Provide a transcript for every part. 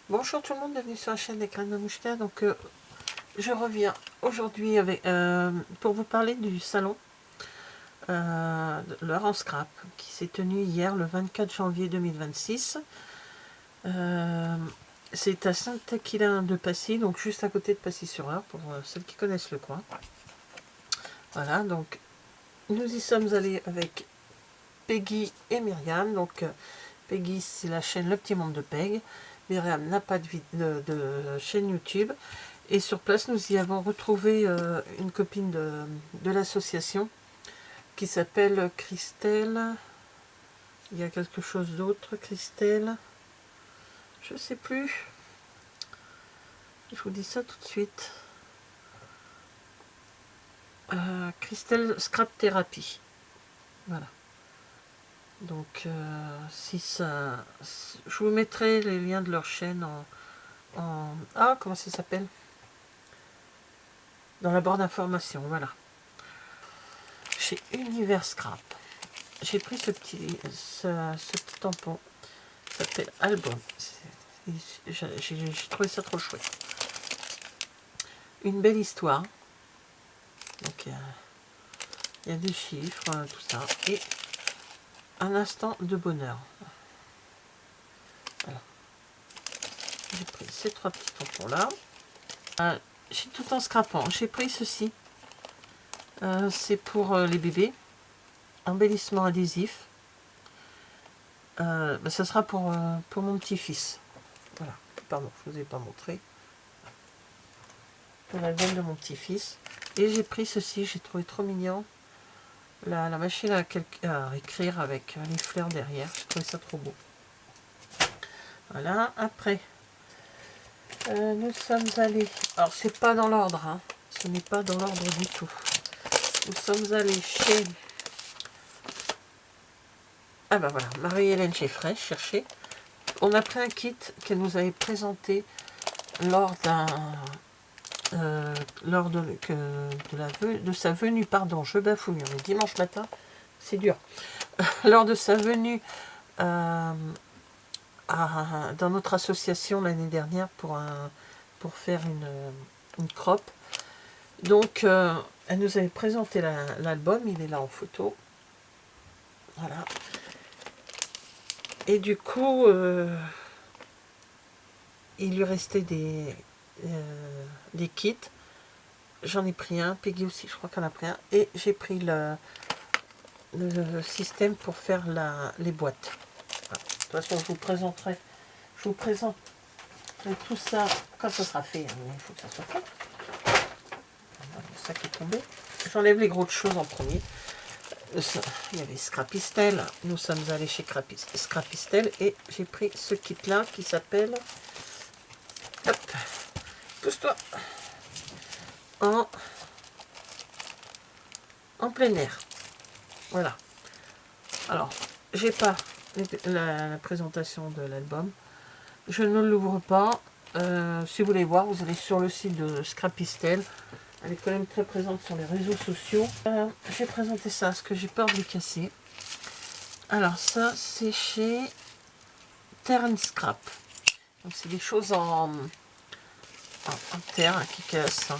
Bonjour tout le monde, bienvenue sur la chaîne des Graines de Mouchka. Donc je reviens aujourd'hui avec pour vous parler du salon de l'heure en scrap qui s'est tenu hier le 24 janvier 2026. C'est à Saint-Aquilin de Passy, donc juste à côté de Passy-sur-Eure pour celles qui connaissent le coin. Voilà, donc nous y sommes allés avec Peggy et Myriam. Donc Peggy, c'est la chaîne Le Petit Monde de Peg. Myriam n'a pas de chaîne YouTube. Et sur place, nous y avons retrouvé une copine de l'association qui s'appelle Christelle. Il y a quelque chose d'autre, Christelle. Je ne sais plus. Je vous dis ça tout de suite. Christelle Scrap Therapy. Voilà. Donc, si ça... Je vous mettrai les liens de leur chaîne Ah, comment ça s'appelle? Dans la barre d'information, voilà. Chez Univers Scrap. J'ai pris ce petit tampon. Ça s'appelle Album. J'ai trouvé ça trop chouette. Une belle histoire. Donc, il y a des chiffres, tout ça. Et un instant de bonheur. Voilà. J'ai pris ces trois petits tampons-là. J'ai tout en scrapant. J'ai pris ceci. C'est pour les bébés. Embellissement adhésif. Ça sera pour mon petit-fils. Voilà. Pardon, je ne vous ai pas montré. Pour la veine de mon petit-fils. Et j'ai pris ceci, j'ai trouvé trop mignon. La machine à écrire avec les fleurs derrière. J'ai trouvé ça trop beau. Voilà. Après, nous sommes allés... Alors, c'est pas dans l'ordre. Hein. Ce n'est pas dans l'ordre du tout. Nous sommes allés chez... Ah ben voilà, Marie-Hélène chez Fresh, chercher. On a pris un kit qu'elle nous avait présenté lors de sa venue, pardon, je bafouille, on est dimanche matin, c'est dur. Lors de sa venue dans notre association l'année dernière pour faire une crop. Donc, elle nous avait présenté l'album, il est là en photo. Voilà. Et du coup, il lui restait des kits. J'en ai pris un, Peggy aussi, je crois qu'elle a pris un. Et j'ai pris le système pour faire les boîtes. Voilà. De toute façon, je vous présenterai tout ça quand ça sera fait. Hein, il faut que ça soit fait. Ça qui est tombé. J'enlève les grosses choses en premier. Il y avait Scrapistel. Nous sommes allés chez Scrapistel et j'ai pris ce kit là qui s'appelle... Hop, pousse-toi. En plein air. Voilà. Alors, j'ai pas la présentation de l'album. Je ne l'ouvre pas. Si vous voulez voir, vous allez sur le site de Scrapistel. Elle est quand même très présente sur les réseaux sociaux. J'ai présenté ça, parce que j'ai peur de les casser. Alors ça, c'est chez Terre Scrap. Donc c'est des choses en terre hein, qui cassent. Hein.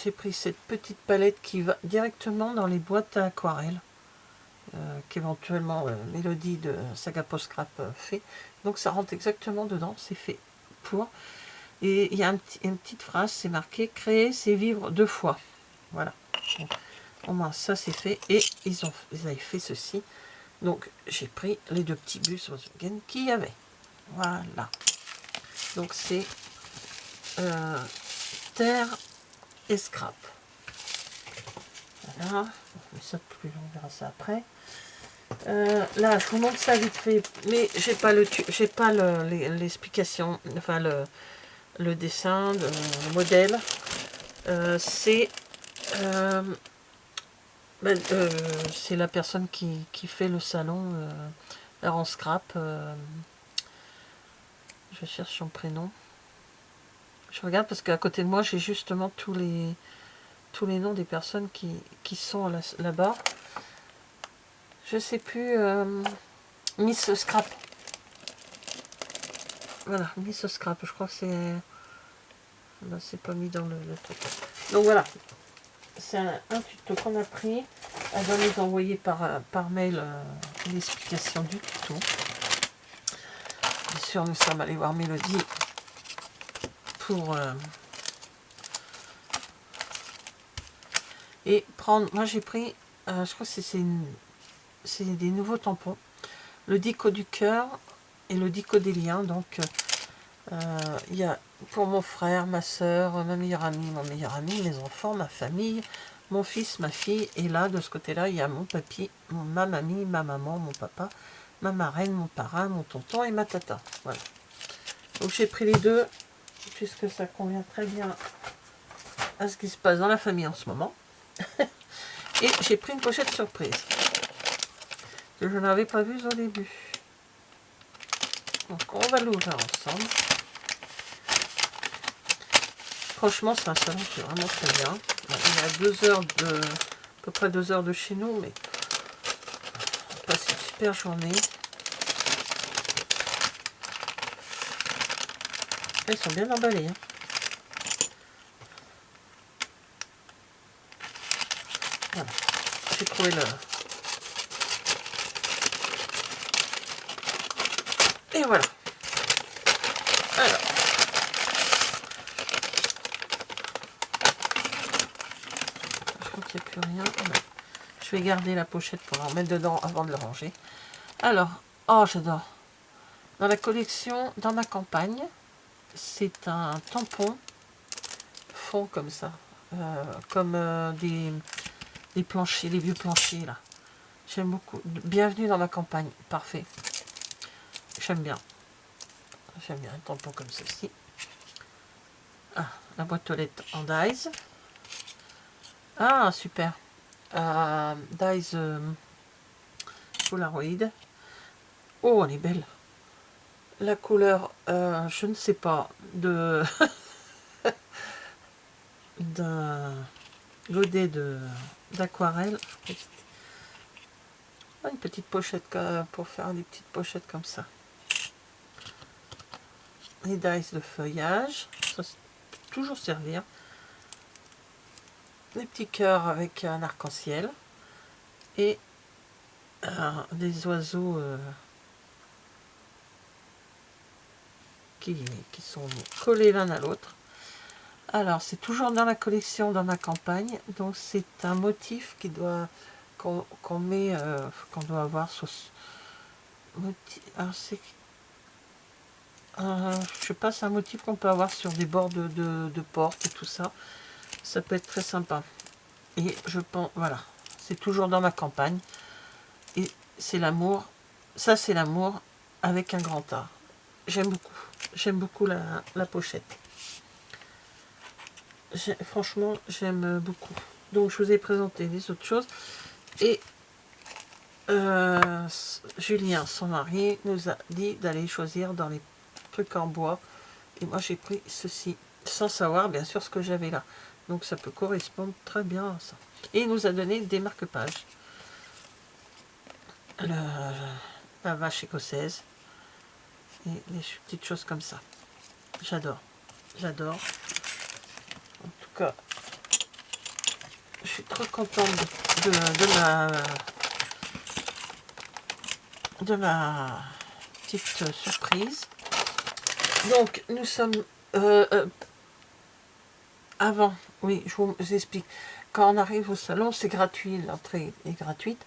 J'ai pris cette petite palette qui va directement dans les boîtes à aquarelle. Qu'éventuellement Mélodie de Saga Post Scrap fait. Donc ça rentre exactement dedans, c'est fait pour. Et il y a une petite phrase, c'est marqué « Créer, c'est vivre deux fois ». Voilà. Donc, au moins ça c'est fait. Et ils avaient fait ceci. Donc j'ai pris les deux petits bus Volkswagen qu'il y avait. Voilà. Donc c'est terre et scrap. Voilà. On met ça plus long, on verra ça après. Là, je vous montre ça vite fait, mais j'ai pas l'explication, enfin le dessin, le modèle. C'est la personne qui fait le salon en scrap. Je cherche son prénom. Je regarde parce qu'à côté de moi, j'ai justement tous les noms des personnes qui sont là-bas. Je sais plus. Miss Scrap. Voilà, Miss Scrap, je crois que c'est... Ben, c'est pas mis dans le truc. Donc voilà, c'est un tuto qu'on a pris. Elle va nous envoyer par mail l'explication du tuto. Bien sûr, nous sommes allés voir Mélodie pour... et prendre... Moi, j'ai pris... je crois que c'est des nouveaux tampons. Le Dico du cœur et le Dico des liens. Donc, il y a pour mon frère, ma soeur, ma meilleure amie, mon meilleur ami, mes enfants, ma famille, mon fils, ma fille. Et là, de ce côté-là, il y a mon papy, ma mamie, ma maman, mon papa, ma marraine, mon parrain, mon tonton et ma tata. Voilà. Donc, j'ai pris les deux, puisque ça convient très bien à ce qui se passe dans la famille en ce moment. Et j'ai pris une pochette surprise, que je n'avais pas vue au début. Donc, on va l'ouvrir ensemble. Franchement, c'est un salon qui est vraiment très bien. Il y a 2 heures à peu près 2 heures de chez nous, mais on a passé une super journée. Ils sont bien emballés. Hein. Voilà. J'ai trouvé le... Et voilà. Alors. Je crois qu'il n'y a plus rien. Je vais garder la pochette pour en remettre dedans avant de le ranger. Alors, oh j'adore. Dans la collection, dans ma campagne, c'est un tampon fond comme ça. Comme des planchers, les vieux planchers là. J'aime beaucoup. Bienvenue dans ma campagne. Parfait. J'aime bien. J'aime bien un tampon comme ceci. Ah, la boîte aux lettres en dies. Ah, super. Dies Polaroid. Oh, elle est belle. La couleur, je ne sais pas, de d'un godet d'aquarelle. Une petite pochette pour faire des petites pochettes comme ça. Les dies de feuillage, ça peut toujours servir. Des petits cœurs avec un arc-en-ciel et des oiseaux qui sont collés l'un à l'autre. Alors c'est toujours dans la collection dans ma campagne, donc c'est un motif qui doit qu'on met qu'on doit avoir sur alors c'est je sais pas, c'est un motif qu'on peut avoir sur des bords de porte et tout ça. Ça peut être très sympa. Et je pense, voilà, c'est toujours dans ma campagne. Et c'est l'amour, ça c'est l'amour avec un grand A. J'aime beaucoup la pochette. Franchement, j'aime beaucoup. Donc je vous ai présenté les autres choses. Et Julien, son mari, nous a dit d'aller choisir dans les trucs en bois. Et moi j'ai pris ceci, sans savoir bien sûr ce que j'avais là. Donc ça peut correspondre très bien à ça. Et il nous a donné des marque-pages. La vache écossaise. Et des petites choses comme ça. J'adore. J'adore. En tout cas, je suis trop contente de ma petite surprise. Donc, nous sommes... avant, oui, je vous explique. Quand on arrive au salon, c'est gratuit, l'entrée est gratuite.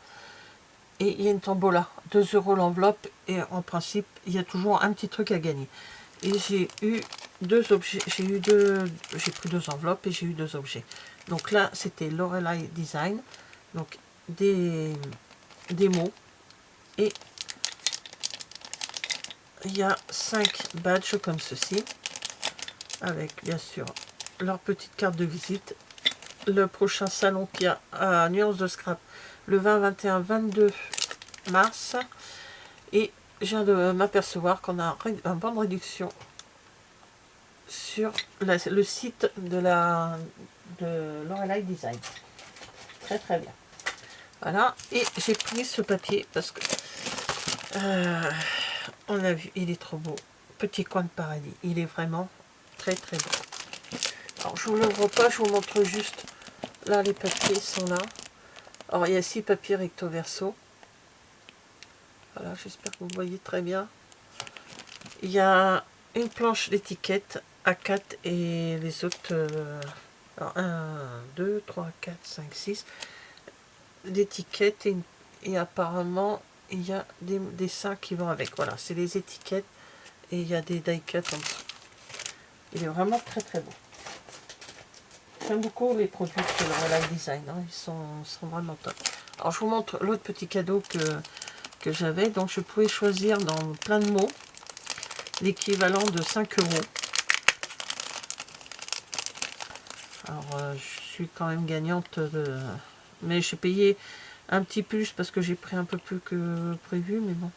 Et il y a une tombola, 2 € l'enveloppe, et en principe, il y a toujours un petit truc à gagner. Et j'ai eu 2 objets, j'ai pris 2 enveloppes et j'ai eu 2 objets. Donc là, c'était Lorelei Design, donc des mots, et il y a 5 badges comme ceci, avec bien sûr leur petite carte de visite. Le prochain salon qu'il y a à Nuance de Scrap, le 20, 21, 22 mars. Et je viens de m'apercevoir qu'on a un bon de réduction sur le site de Lorelei Design. Très très bien. Voilà. Et j'ai pris ce papier parce que on a vu, il est trop beau. petit coin de paradis. Il est vraiment très très beau. Alors je vous l'ouvre pas, je vous montre juste. Là les papiers sont là. Alors il y a 6 papiers recto verso. Voilà, j'espère que vous voyez très bien. Il y a une planche d'étiquette A4 et les autres, alors 1, 2, 3, 4, 5, 6 d'étiquettes et apparemment il y a des dessins qui vont avec. Voilà, c'est les étiquettes et il y a des die cuts en dessous. Il est vraiment très très beau. J'aime beaucoup les produits de L'Oréal Design, hein, ils sont vraiment top. Alors je vous montre l'autre petit cadeau que j'avais. Donc je pouvais choisir dans plein de mots l'équivalent de 5 €. Alors je suis quand même gagnante, mais j'ai payé un petit plus parce que j'ai pris un peu plus que prévu, mais bon.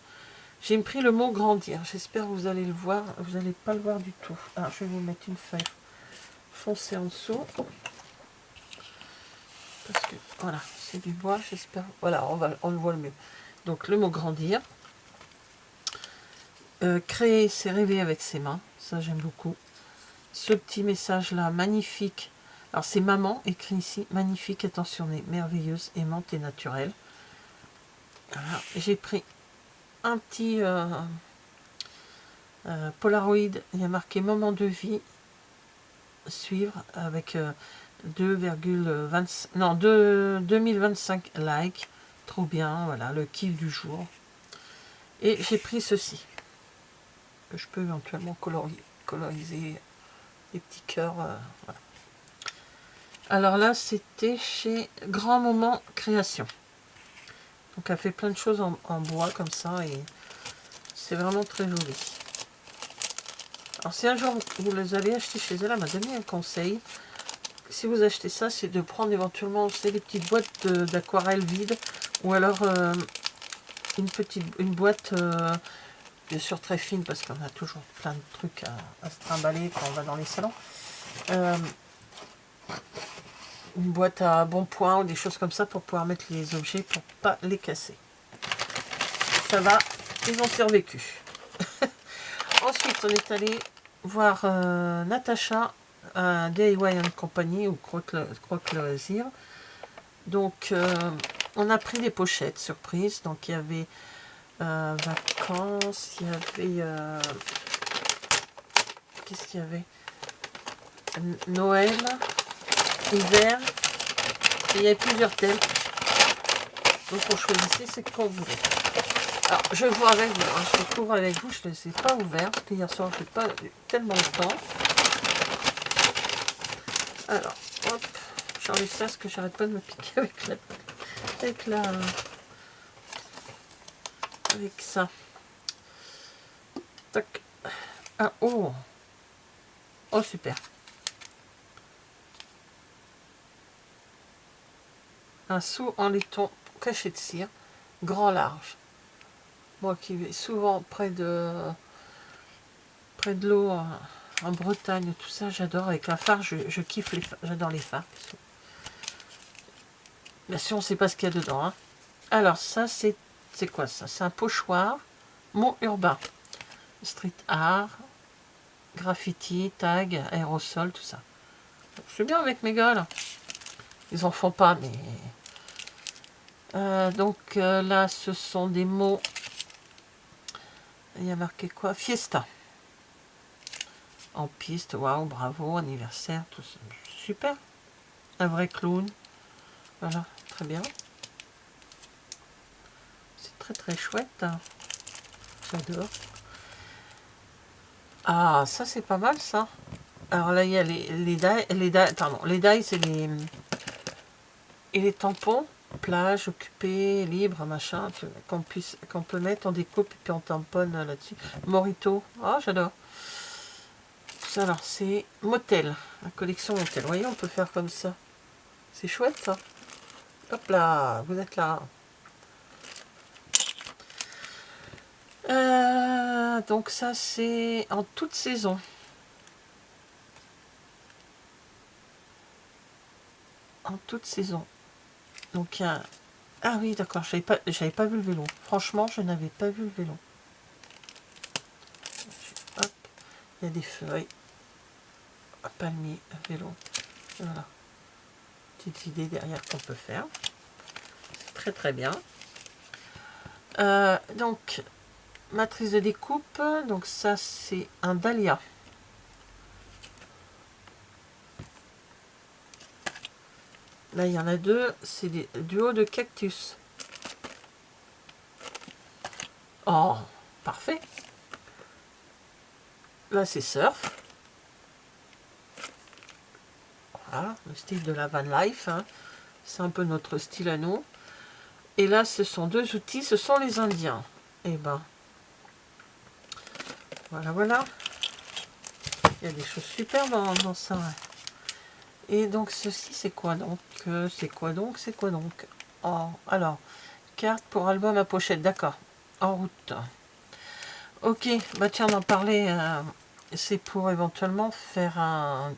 J'ai pris le mot grandir. J'espère que vous allez le voir. Vous n'allez pas le voir du tout. Alors je vais vous mettre une feuille foncée en dessous. Parce que voilà, c'est du bois, j'espère. Voilà, on le voit le mieux. Donc le mot grandir. Créer, c'est rêver avec ses mains. Ça j'aime beaucoup. Ce petit message là, magnifique. Alors c'est maman, écrit ici, magnifique, attentionnée, merveilleuse, aimante et naturelle. Voilà. J'ai pris un petit Polaroid, il y a marqué moment de vie, suivre avec 2025 likes. Trop bien, voilà, le kiff du jour. Et j'ai pris ceci, que je peux éventuellement coloriser des petits cœurs. Voilà. Alors là, c'était chez Grand Moment Création. Donc elle fait plein de choses en bois comme ça et c'est vraiment très joli. Alors si un jour vous les allez acheter chez elle, elle m'a donné un conseil. Si vous achetez ça, c'est de prendre éventuellement des petites boîtes d'aquarelle vides ou alors une boîte bien sûr très fine parce qu'on a toujours plein de trucs à se trimballer quand on va dans les salons. Une boîte à bon point ou des choses comme ça pour pouvoir mettre les objets pour pas les casser. Ça va, ils ont survécu. Ensuite, on est allé voir Natacha à DIY Company ou Croque Loisir. Donc, on a pris des pochettes surprise. Donc, il y avait vacances, il y avait... qu'est-ce qu'il y avait? Noël, hiver, et il y avait plusieurs thèmes. Donc, on choisissait ce qu'on voulait. Alors, je vois avec vous, hein, je découvre avec vous, je ne les ai pas ouverts, parce que hier soir, je n'ai pas eu tellement de temps. Alors, hop, j'enlève ça, parce que j'arrête pas de me piquer avec ça. Tac. Ah, oh. Oh, super. Un seau en laiton caché de cire, grand large. Moi qui vais souvent près de l'eau en Bretagne, tout ça, j'adore. Avec la phare, je kiffe les phares, j'adore les phares. Bien sûr, on ne sait pas ce qu'il y a dedans. Hein. Alors, ça, c'est quoi ça? C'est un pochoir, mot urbain, street art, graffiti, tag, aérosol, tout ça. Je suis bien avec mes gars, là. Ils en font pas, mais... donc, là, ce sont des mots... Il y a marqué quoi? Fiesta. En piste, waouh, bravo, anniversaire, tout ça. Super. Un vrai clown. Voilà, très bien. C'est très très chouette. Hein. J'adore. Ah, ça c'est pas mal ça. Alors là, il y a les die, c'est les... Et les tampons, plage, occupé, libre, machin, qu'on peut mettre, on découpe et puis on tamponne là-dessus. Morito, ah j'adore. Alors c'est motel, la collection motel. Vous voyez, on peut faire comme ça. C'est chouette ça. Hop là, vous êtes là. Donc ça c'est en toute saison. En toute saison. Donc il y a... Ah oui d'accord, j'avais pas vu le vélo. Franchement, je n'avais pas vu le vélo. Hop. Il y a des feuilles. À palmier, à vélo. Voilà. Petite idée derrière qu'on peut faire. Très très bien. Donc, matrice de découpe. Donc ça, c'est un dahlia. Là, il y en a deux. C'est des duos de cactus. Oh, parfait. Là, c'est surf. Voilà, le style de la van life. Hein. C'est un peu notre style à nous. Et là, ce sont deux outils. Ce sont les Indiens. Et ben, voilà, voilà. Il y a des choses super dans ça. Et donc, ceci, c'est quoi donc? C'est quoi donc? C'est quoi donc? Oh, alors, carte pour album à pochette. D'accord. En route. Ok, bah tiens, on en parlait. C'est pour éventuellement faire un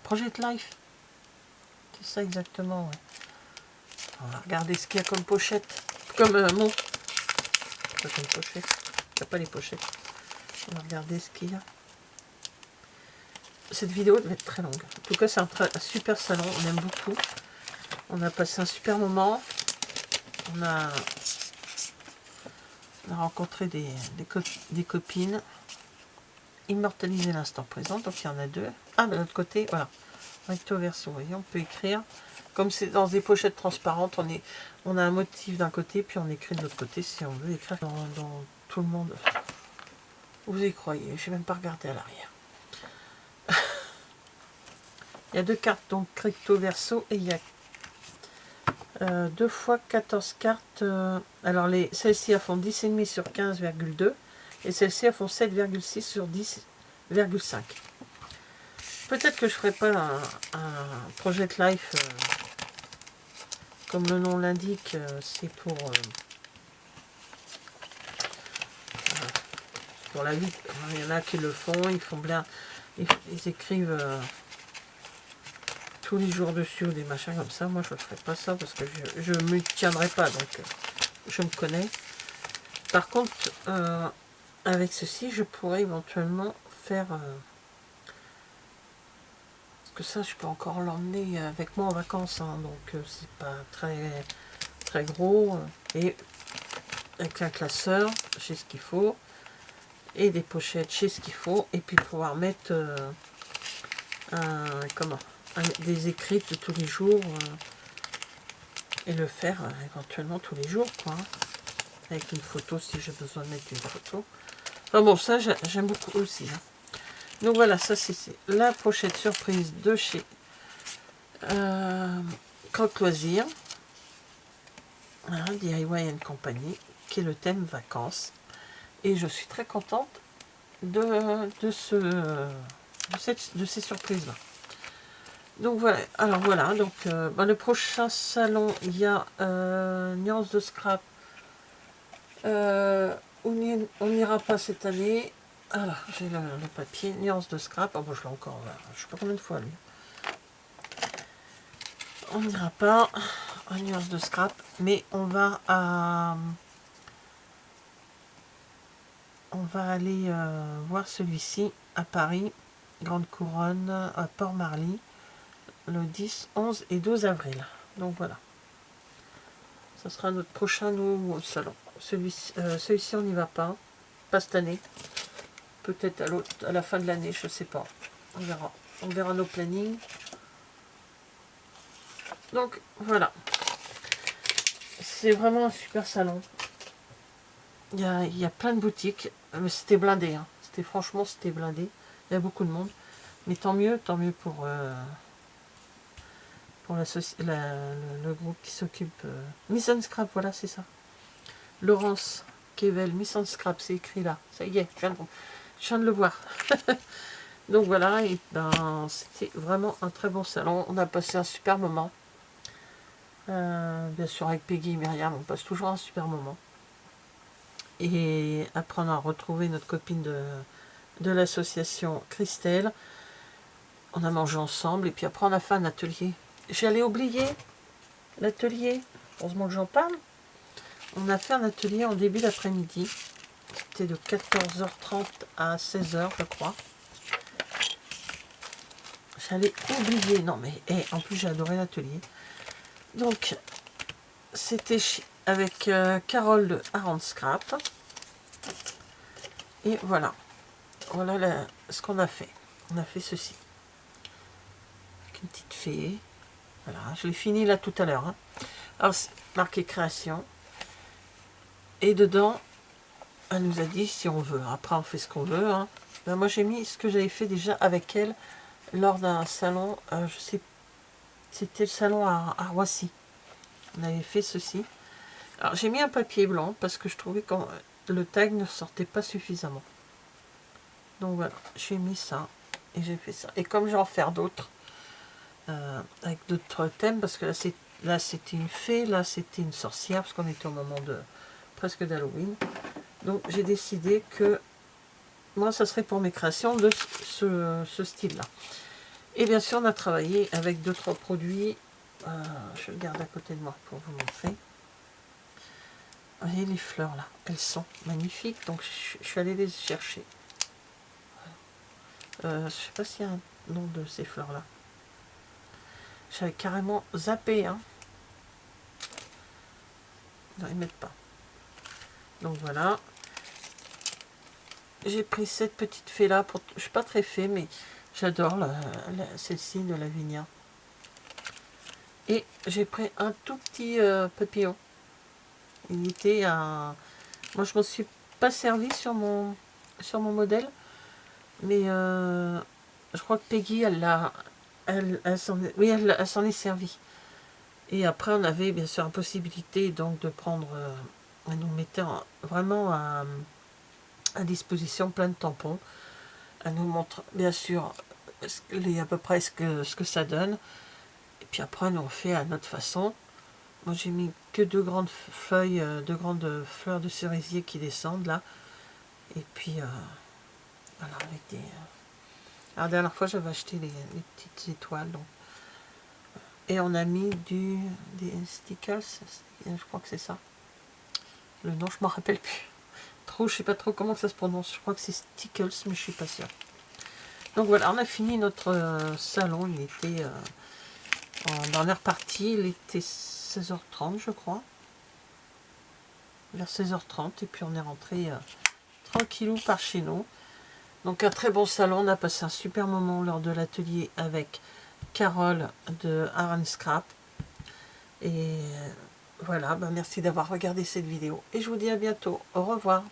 Project Life. C'est ça exactement, ouais. On va regarder ce qu'il y a comme pochette. Comme mot. Pas comme pochette. Il n'y a pas les pochettes. On va regarder ce qu'il y a. Cette vidéo devait être très longue. En tout cas, c'est un super salon. On aime beaucoup. On a passé un super moment. On a rencontré des copines. Immortaliser l'instant présent. Donc, il y en a deux. Ah, de l'autre côté, voilà. Recto verso. Vous voyez, on peut écrire. Comme c'est dans des pochettes transparentes, on a un motif d'un côté, puis on écrit de l'autre côté si on veut écrire dans tout le monde. Vous y croyez, je n'ai même pas regardé à l'arrière. Il y a deux cartes, donc recto verso, et il y a 2 fois 14 cartes. Alors celles-ci elles font 10,5 sur 15,2 et celles-ci elles font 7,6 sur 10,5. Peut-être que je ferai pas un Project Life. Comme le nom l'indique, c'est pour la vie. Il y en a qui le font, ils font bien, ils écrivent tous les jours dessus ou des machins comme ça. Moi, je ne ferai pas ça parce que je ne m'y tiendrai pas, donc je me connais. Par contre, avec ceci, je pourrais éventuellement faire... parce que ça, je peux encore l'emmener avec moi en vacances, hein, donc c'est pas très gros. Et avec un classeur, j'ai ce qu'il faut. Et des pochettes chez ce qu'il faut, et puis pouvoir mettre des écrits de tous les jours et le faire éventuellement tous les jours, quoi, avec une photo si j'ai besoin de mettre une photo. Enfin bon, ça j'aime beaucoup aussi. Hein. Donc voilà, ça c'est la pochette surprise de chez Croque Loisirs, hein, DIY & Company, qui est le thème vacances. Et je suis très contente de ces surprises là. Donc voilà, alors voilà, donc le prochain salon, il y a Nuance de Scrap. On n'ira pas cette année. Alors j'ai le papier, Nuance de Scrap. Oh, bon, je l'ai encore, je sais pas combien de fois lui. On n'ira pas à Nuance de Scrap, mais on va aller voir celui-ci à Paris, Grande Couronne, à Port-Marly, le 10, 11 et 12 avril. Donc voilà. Ça sera notre prochain nouveau salon. Celui-ci, on n'y va pas. Pas cette année. Peut-être à la fin de l'année, je ne sais pas. On verra. On verra nos plannings. Donc voilà. C'est vraiment un super salon. Il y a plein de boutiques. Mais c'était blindé. Hein. Franchement, c'était blindé. Il y a beaucoup de monde. Mais tant mieux pour le groupe qui s'occupe. Mise en Scrap, voilà, c'est ça. Laurence Kevel, Mise en Scrap, c'est écrit là. Ça y est, je viens de le voir. Donc voilà, et ben, c'était vraiment un très bon salon. On a passé un super moment. Bien sûr, avec Peggy et Myriam, on passe toujours un super moment. Et après, on a retrouvé notre copine de l'association Christelle. On a mangé ensemble et puis après, on a fait un atelier. J'allais oublier l'atelier. Heureusement que j'en parle. On a fait un atelier en début d'après-midi. c'était de 14h30 à 16h, je crois. J'allais oublier. Non, mais en plus, j'ai adoré l'atelier. Donc, c'était avec Carole de Art Scrap. Et voilà. Voilà ce qu'on a fait. On a fait ceci. Avec une petite fée. Voilà, je l'ai fini là tout à l'heure. Hein. Alors, c'est marqué création. Et dedans, elle nous a dit si on veut. Après, on fait ce qu'on veut. Hein. Ben, moi, j'ai mis ce que j'avais fait déjà avec elle lors d'un salon. Je sais, c'était le salon à Roissy. On avait fait ceci. Alors, j'ai mis un papier blanc parce que je trouvais que le tag ne sortait pas suffisamment. Donc voilà, j'ai mis ça et j'ai fait ça. Et comme je vais en faire d'autres, avec d'autres thèmes, parce que là c'était une fée, là c'était une sorcière, parce qu'on était au moment de presque d'Halloween. Donc j'ai décidé que moi ça serait pour mes créations de ce style-là. Et bien sûr on a travaillé avec d'autres produits. Je le garde à côté de moi pour vous montrer. Vous voyez les fleurs là, elles sont magnifiques, donc je suis allée les chercher. Je ne sais pas s'il y a un nom de ces fleurs là. J'avais carrément zappé, hein. Non, ils mettent pas. Donc voilà. J'ai pris cette petite fée là. Je suis pas très fée, mais j'adore celle-ci de Lavinia. Et j'ai pris un tout petit papillon. Il était à... Moi, je m'en suis pas servi sur mon modèle. Mais je crois que Peggy, elle s'en est servie. Et après, on avait bien sûr la possibilité donc de prendre, elle nous mettait vraiment à disposition plein de tampons. Elle nous montre bien sûr à peu près ce que ça donne. Et puis après, nous on fait à notre façon. Moi, j'ai mis que deux grandes feuilles, deux grandes fleurs de cerisier qui descendent là. Et puis, voilà, avec des... Alors, la dernière fois, j'avais acheté les petites étoiles. Donc. Et on a mis des stickers, je crois que c'est ça. Le nom, je m'en rappelle plus. Je sais pas trop comment ça se prononce. Je crois que c'est stickers, mais je suis pas sûre. Donc voilà, on a fini notre salon. Il était en dernière partie. Il était 16h30, je crois. Vers 16h30. Et puis on est rentré tranquillou par chez nous. Donc un très bon salon. On a passé un super moment lors de l'atelier avec Carole de Art Scrap. Et voilà, merci d'avoir regardé cette vidéo. Et je vous dis à bientôt. Au revoir.